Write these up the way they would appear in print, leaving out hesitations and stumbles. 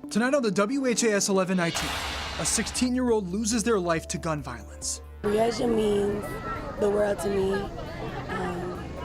Tonight on the WHAS11 night team, a 16-year-old loses their life to gun violence. Breasia means the world to me.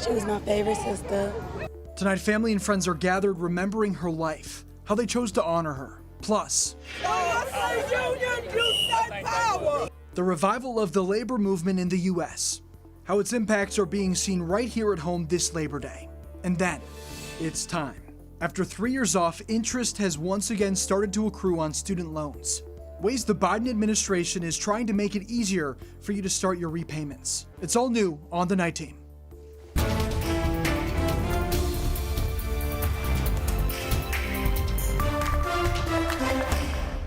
She was my favorite sister. Tonight, family and friends are gathered remembering her life, how they chose to honor her. Plus, the revival of the labor movement in the U.S., how its impacts are being seen right here at home this Labor Day. And then, it's time. After 3 years off, interest has once again started to accrue on student loans. Ways the Biden administration is trying to make it easier for you to start your repayments. It's all new on the night team.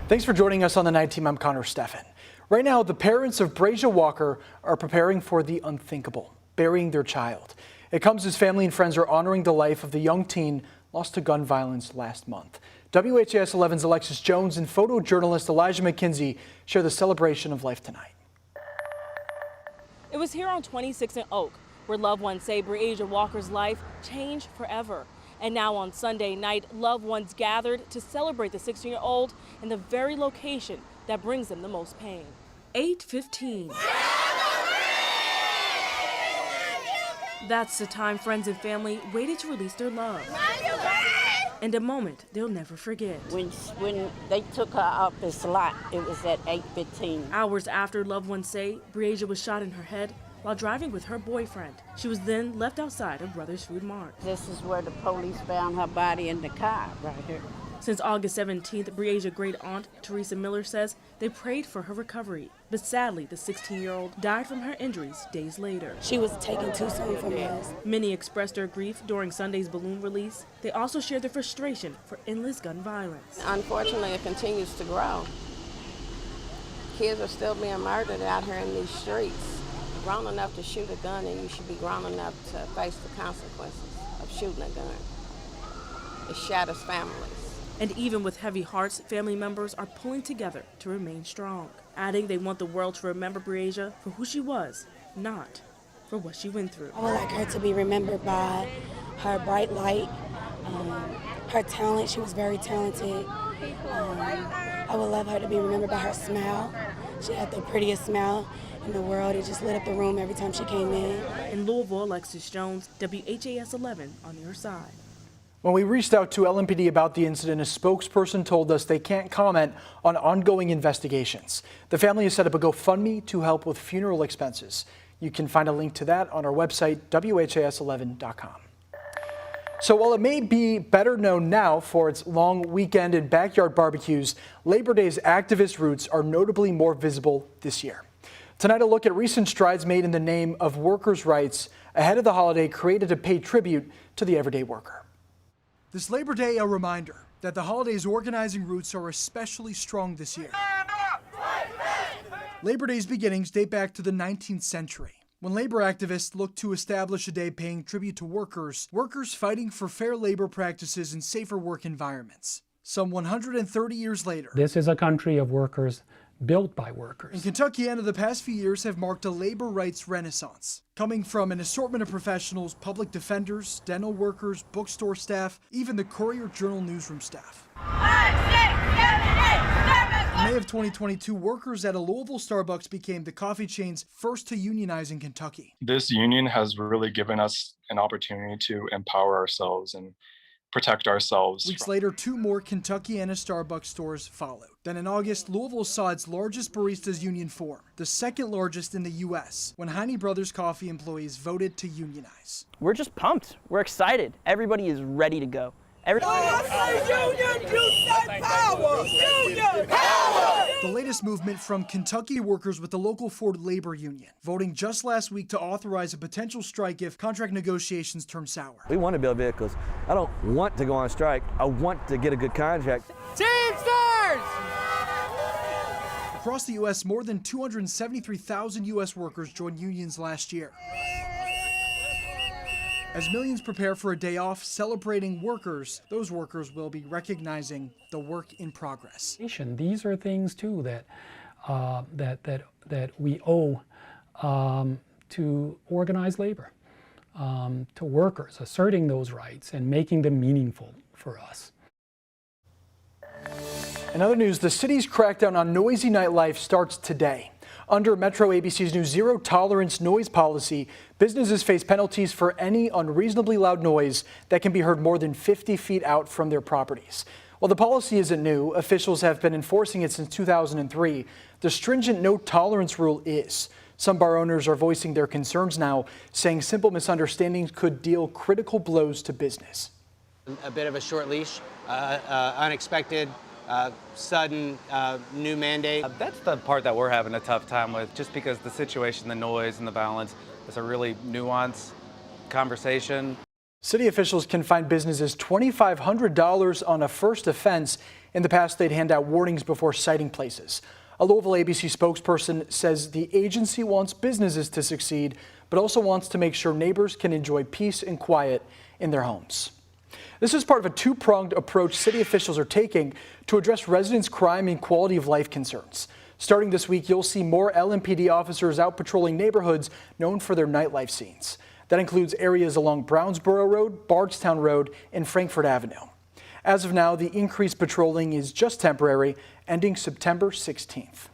Thanks for joining us on the night team. I'm Connor Steffen. Right now, the parents of Breasia Walker are preparing for the unthinkable, burying their child. It comes as family and friends are honoring the life of the young teen lost to gun violence last month. WHAS11's Alexis Jones and photojournalist Elijah McKenzie share the celebration of life tonight. It was here on 26th and Oak, where loved ones say Breasia Walker's life changed forever. And now on Sunday night, loved ones gathered to celebrate the 16-year-old in the very location that brings them the most pain. 8:15. That's the time friends and family waited to release their love. And a moment they'll never forget. When they took her off the slot, it was at 8:15. Hours after, loved ones say Breasia was shot in her head while driving with her boyfriend. She was then left outside of Brothers Food Mart. This is where the police found her body in the car, right here. Since August 17th, Breasia's great aunt, Teresa Miller, says they prayed for her recovery. But sadly, the 16-year-old died from her injuries days later. She was taken too soon from us. Many expressed their grief during Sunday's balloon release. They also shared their frustration for endless gun violence. Unfortunately, it continues to grow. Kids are still being murdered out here in these streets. Grown enough to shoot a gun, and you should be grown enough to face the consequences of shooting a gun. It shatters families. And even with heavy hearts, family members are pulling together to remain strong, adding they want the world to remember Breasia for who she was, not for what she went through. I would like her to be remembered by her bright light, her talent. She was very talented. I would love her to be remembered by her smile. She had the prettiest smile in the world. It just lit up the room every time she came in. In Louisville, Alexis Jones, WHAS11 on your side. When we reached out to LMPD about the incident, a spokesperson told us they can't comment on ongoing investigations. The family has set up a GoFundMe to help with funeral expenses. You can find a link to that on our website, WHAS11.com. So while it may be better known now for its long weekend and backyard barbecues, Labor Day's activist roots are notably more visible this year. Tonight, a look at recent strides made in the name of workers' rights ahead of the holiday created to pay tribute to the everyday worker. This Labor Day, a reminder that the holiday's organizing roots are especially strong this year. Labor Day's beginnings date back to the 19th century, when labor activists looked to establish a day paying tribute to workers fighting for fair labor practices and safer work environments. Some 130 years later, this is a country of workers, built by workers. In Kentucky, and the past few years have marked a labor rights renaissance, coming from an assortment of professionals, public defenders, dental workers, bookstore staff, even the Courier-Journal newsroom staff. In May of 2022, workers at a Louisville Starbucks became the coffee chain's first to unionize in Kentucky. This union has really given us an opportunity to empower ourselves and protect ourselves. Weeks later, 2 more Kentuckiana Starbucks stores followed. Then in August, Louisville saw its largest baristas union form, the second largest in the U.S., when Heine Brothers Coffee employees voted to unionize. We're just pumped. We're excited. Everybody is ready to go. The latest movement from Kentucky workers with the local Ford Labor Union, voting just last week to authorize a potential strike if contract negotiations turn sour. We want to build vehicles. I don't want to go on strike. I want to get a good contract. Teamsters! Across the U.S., more than 273,000 U.S. workers joined unions last year. As millions prepare for a day off celebrating workers, those workers will be recognizing the work in progress. These are things too that we owe to organized labor, to workers, asserting those rights and making them meaningful for us. In other news, the city's crackdown on noisy nightlife starts today. Under Metro ABC's new zero-tolerance noise policy, businesses face penalties for any unreasonably loud noise that can be heard more than 50 feet out from their properties. While the policy isn't new, officials have been enforcing it since 2003. The stringent no-tolerance rule is. Some bar owners are voicing their concerns now, saying simple misunderstandings could deal critical blows to business. A bit of a short leash, unexpected, sudden new mandate. That's the part that we're having a tough time with, just because the situation, the noise, and the balance is a really nuanced conversation. City officials can fine businesses $2,500 on a first offense. In the past, they'd hand out warnings before citing places. A Louisville ABC spokesperson says the agency wants businesses to succeed, but also wants to make sure neighbors can enjoy peace and quiet in their homes. This is part of a two-pronged approach city officials are taking to address residents' crime and quality of life concerns. Starting this week, you'll see more LMPD officers out patrolling neighborhoods known for their nightlife scenes. That includes areas along Brownsboro Road, Bardstown Road, and Frankfort Avenue. As of now, the increased patrolling is just temporary, ending September 16th.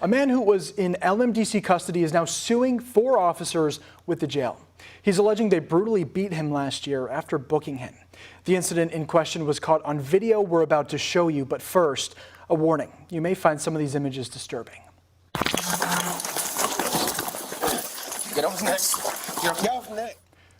A man who was in LMDC custody is now suing 4 officers with the jail. He's alleging they brutally beat him last year after booking him. The incident in question was caught on video we're about to show you, but first, a warning. You may find some of these images disturbing. Get off his neck. Get off his neck.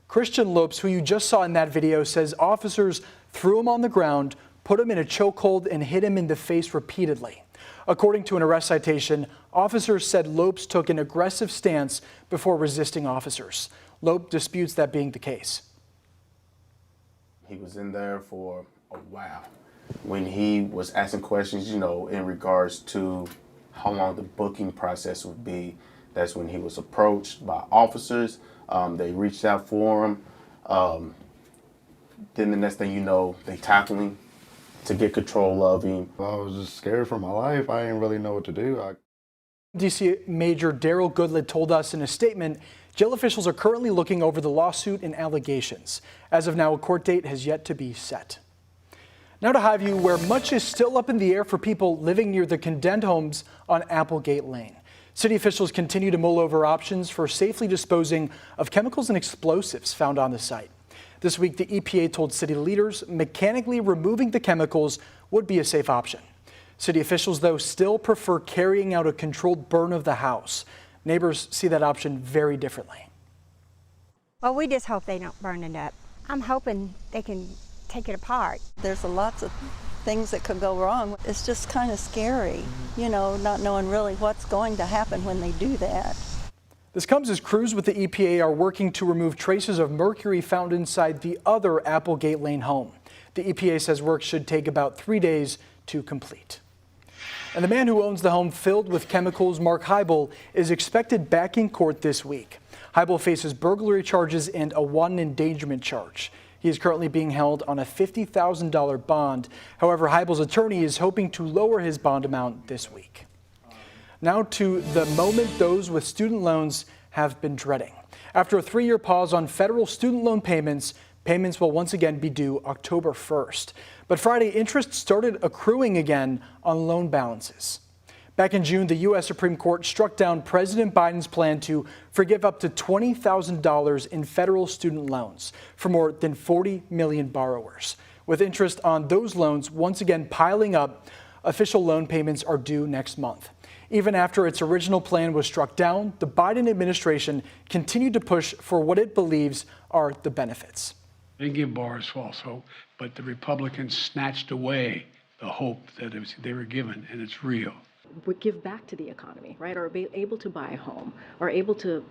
Christian Lopes, who you just saw in that video, says officers threw him on the ground, put him in a chokehold, and hit him in the face repeatedly. According to an arrest citation, officers said Lopes took an aggressive stance before resisting officers. Lope disputes that being the case. He was in there for a while. When he was asking questions, in regards to how long the booking process would be, that's when he was approached by officers. They reached out for him. Then the next thing you know, they tackle him to get control of him. I was just scared for my life. I didn't really know what to do. DC Major Daryl Goodlett told us in a statement, jail officials are currently looking over the lawsuit and allegations. As of now, a court date has yet to be set. Now to Highview, where much is still up in the air for people living near the condemned homes on Applegate Lane. City officials continue to mull over options for safely disposing of chemicals and explosives found on the site. This week, the EPA told city leaders mechanically removing the chemicals would be a safe option. City officials, though, still prefer carrying out a controlled burn of the house. Neighbors see that option very differently. Well, we just hope they don't burn it up. I'm hoping they can take it apart. There's lots of things that could go wrong. It's just kind of scary, not knowing really what's going to happen when they do that. This comes as crews with the EPA are working to remove traces of mercury found inside the other Applegate Lane home. The EPA says work should take about 3 days to complete. And the man who owns the home filled with chemicals, Mark Heibel, is expected back in court this week. Heibel faces burglary charges and a wanton endangerment charge. He is currently being held on a $50,000 bond. However, Heibel's attorney is hoping to lower his bond amount this week. Now to the moment those with student loans have been dreading. After a 3-year pause on federal student loan payments, payments will once again be due October 1st. But Friday, interest started accruing again on loan balances. Back in June, the U.S. Supreme Court struck down President Biden's plan to forgive up to $20,000 in federal student loans for more than 40 million borrowers. With interest on those loans once again piling up, official loan payments are due next month. Even after its original plan was struck down, the Biden administration continued to push for what it believes are the benefits. They give borrowers false hope, but the Republicans snatched away the hope that they were given, and it's real. Would give back to the economy, right? Or be able to buy a home, or able to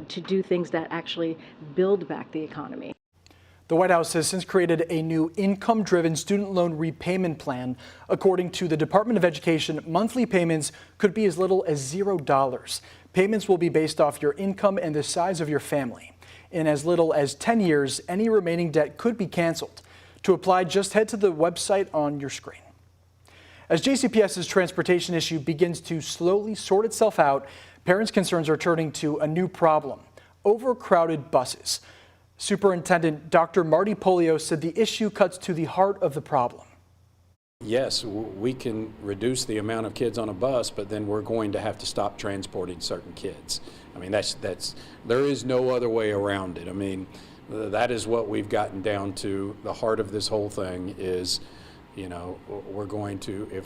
do things that actually build back the economy. The White House has since created a new income-driven student loan repayment plan. According to the Department of Education, monthly payments could be as little as $0. Payments will be based off your income and the size of your family. In as little as 10 years, any remaining debt could be canceled. To apply, just head to the website on your screen. As JCPS's transportation issue begins to slowly sort itself out, parents' concerns are turning to a new problem: overcrowded buses. Superintendent Dr. Marty Polio said the issue cuts to the heart of the problem. Yes, we can reduce the amount of kids on a bus, but then we're going to have to stop transporting certain kids. I mean, there is no other way around it. I mean, that is what we've gotten down to. The heart of this whole thing is, you know, if we're going to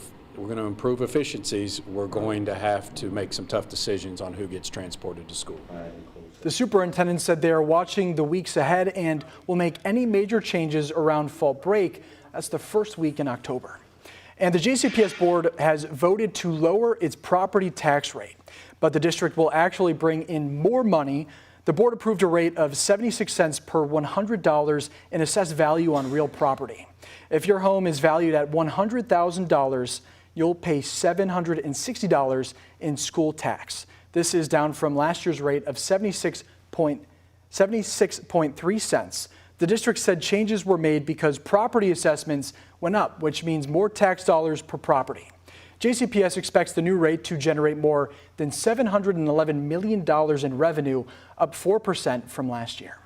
improve efficiencies, we're going to have to make some tough decisions on who gets transported to school. The superintendent said they are watching the weeks ahead and will make any major changes around fall break. That's the first week in October. And the JCPS board has voted to lower its property tax rate, but the district will actually bring in more money. The board approved a rate of 76 cents per $100 in assessed value on real property. If your home is valued at $100,000, you'll pay $760 in school tax. This is down from last year's rate of 76.3 cents. The district said changes were made because property assessments went up, which means more tax dollars per property. JCPS expects the new rate to generate more than $711 million in revenue, up 4% from last year.